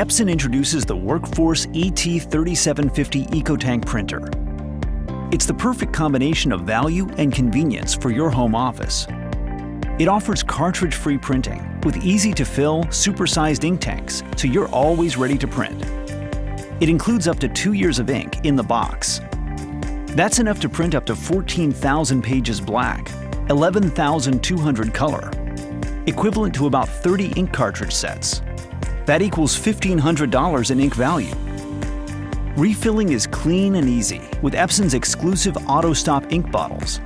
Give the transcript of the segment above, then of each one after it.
Epson introduces the Workforce ET3750 EcoTank printer. It's the perfect combination of value and convenience for your home office. It offers cartridge-free printing with easy-to-fill, supersized ink tanks, so you're always ready to print. It includes up to 2 years of ink in the box. That's enough to print up to 14,000 pages black, 11,200 color, equivalent to about 30 ink cartridge sets. That equals $1,500 in ink value. Refilling is clean and easy with Epson's exclusive auto-stop ink bottles.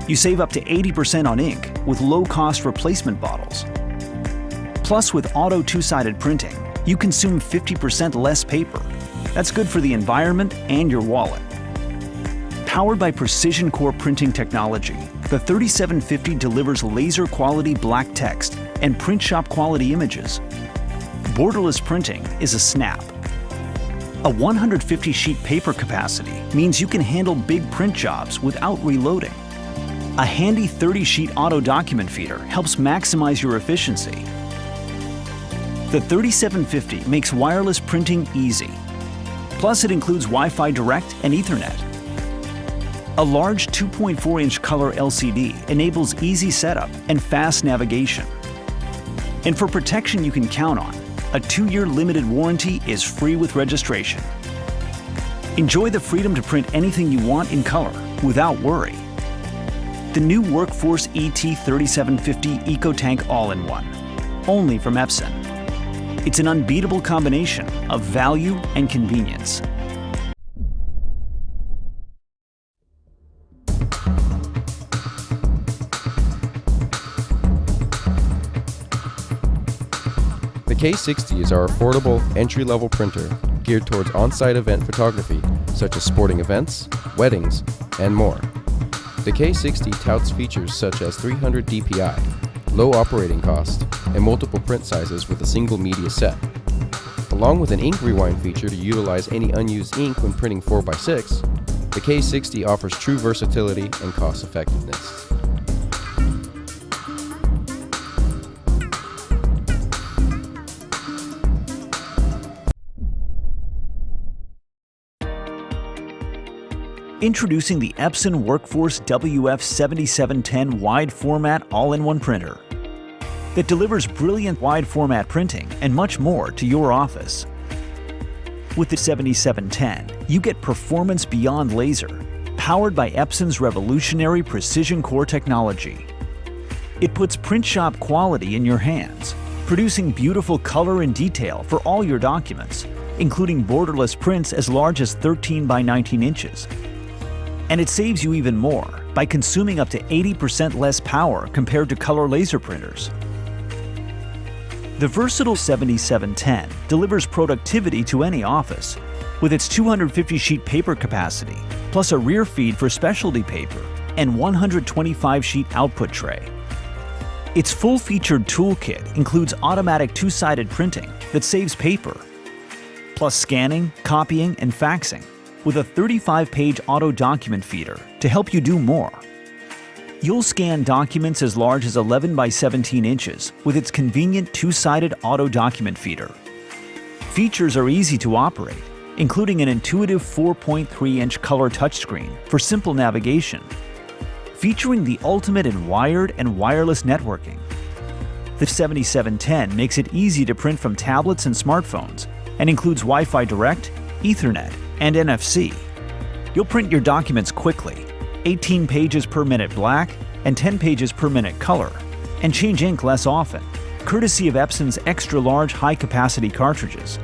You save up to 80% on ink with low-cost replacement bottles. Plus, with auto two-sided printing, you consume 50% less paper. That's good for the environment and your wallet. Powered by precision core printing technology, the 3750 delivers laser-quality black text and print shop quality images. Borderless printing is a snap. A 150-sheet paper capacity means you can handle big print jobs without reloading. A handy 30-sheet auto document feeder helps maximize your efficiency. The 3750 makes wireless printing easy. Plus, it includes Wi-Fi Direct and Ethernet. A large 2.4-inch color LCD enables easy setup and fast navigation. And for protection you can count on, a 2-year limited warranty is free with registration. Enjoy the freedom to print anything you want in color without worry. The new Workforce ET3750 EcoTank All-in-One, only from Epson. It's an unbeatable combination of value and convenience. The K60 is our affordable, entry-level printer geared towards on-site event photography, such as sporting events, weddings, and more. The K60 touts features such as 300 DPI, low operating cost, and multiple print sizes with a single media set. Along with an ink rewind feature to utilize any unused ink when printing 4x6, the K60 offers true versatility and cost effectiveness. Introducing the Epson Workforce WF7710 wide format all-in-one printer that delivers brilliant wide format printing and much more to your office. With the 7710, you get performance beyond laser, powered by Epson's revolutionary precision core technology. It puts print shop quality in your hands, producing beautiful color and detail for all your documents, including borderless prints as large as 13 by 19 inches. And it saves you even more by consuming up to 80% less power compared to color laser printers. The versatile 7710 delivers productivity to any office with its 250-sheet paper capacity, plus a rear feed for specialty paper and 125-sheet output tray. Its full-featured toolkit includes automatic two-sided printing that saves paper, plus scanning, copying, and faxing, with a 35-page auto document feeder to help you do more. You'll scan documents as large as 11 by 17 inches with its convenient two-sided auto document feeder. Features are easy to operate, including an intuitive 4.3-inch color touchscreen for simple navigation, featuring the ultimate in wired and wireless networking. The 7710 makes it easy to print from tablets and smartphones and includes Wi-Fi Direct, Ethernet, and NFC. You'll print your documents quickly, 18 pages per minute black and 10 pages per minute color, and change ink less often, courtesy of Epson's extra-large high-capacity cartridges.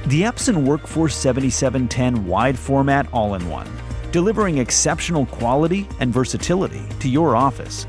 The Epson Workforce 7710 wide format all-in-one, delivering exceptional quality and versatility to your office.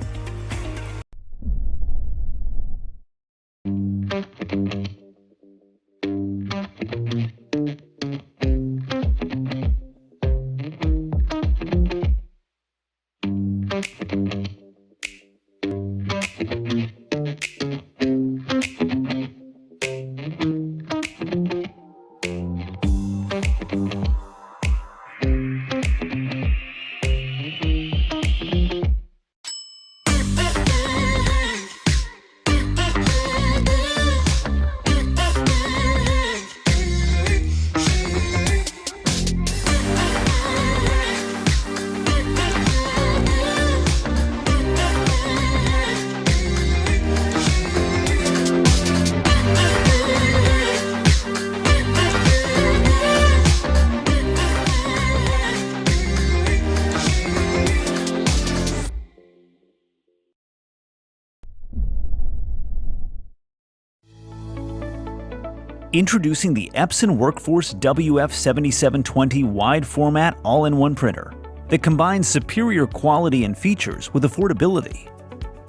Introducing the Epson Workforce WF7720 wide format all-in-one printer that combines superior quality and features with affordability.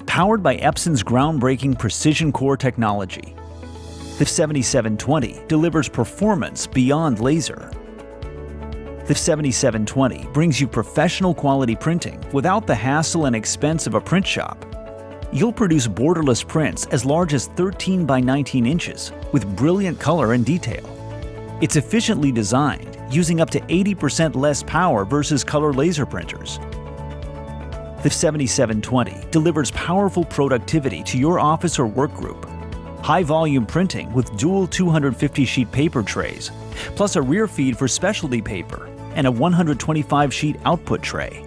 Powered by Epson's groundbreaking precision core technology, the 7720 delivers performance beyond laser. The 7720 brings you professional quality printing without the hassle and expense of a print shop. You'll produce borderless prints as large as 13 by 19 inches with brilliant color and detail. It's efficiently designed, using up to 80% less power versus color laser printers. The 7720 delivers powerful productivity to your office or work group. High-volume printing with dual 250-sheet paper trays, plus a rear feed for specialty paper and a 125-sheet output tray.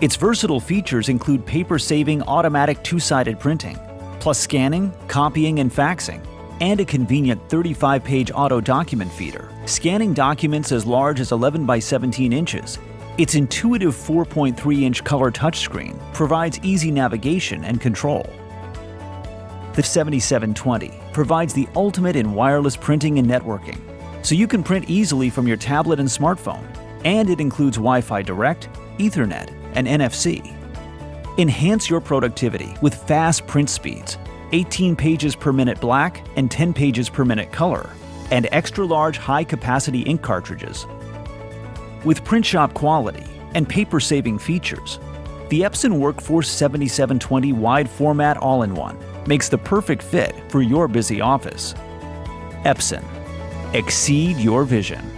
Its versatile features include paper-saving automatic two-sided printing, plus scanning, copying, and faxing, and a convenient 35-page auto document feeder, scanning documents as large as 11 by 17 inches. Its intuitive 4.3-inch color touchscreen provides easy navigation and control. The 7720 provides the ultimate in wireless printing and networking, so you can print easily from your tablet and smartphone, and it includes Wi-Fi Direct, Ethernet, and NFC. Enhance your productivity with fast print speeds, 18 pages per minute black and 10 pages per minute color, and extra-large high-capacity ink cartridges. With print shop quality and paper-saving features, the Epson Workforce 7720 wide format all-in-one makes the perfect fit for your busy office. Epson. Exceed your vision.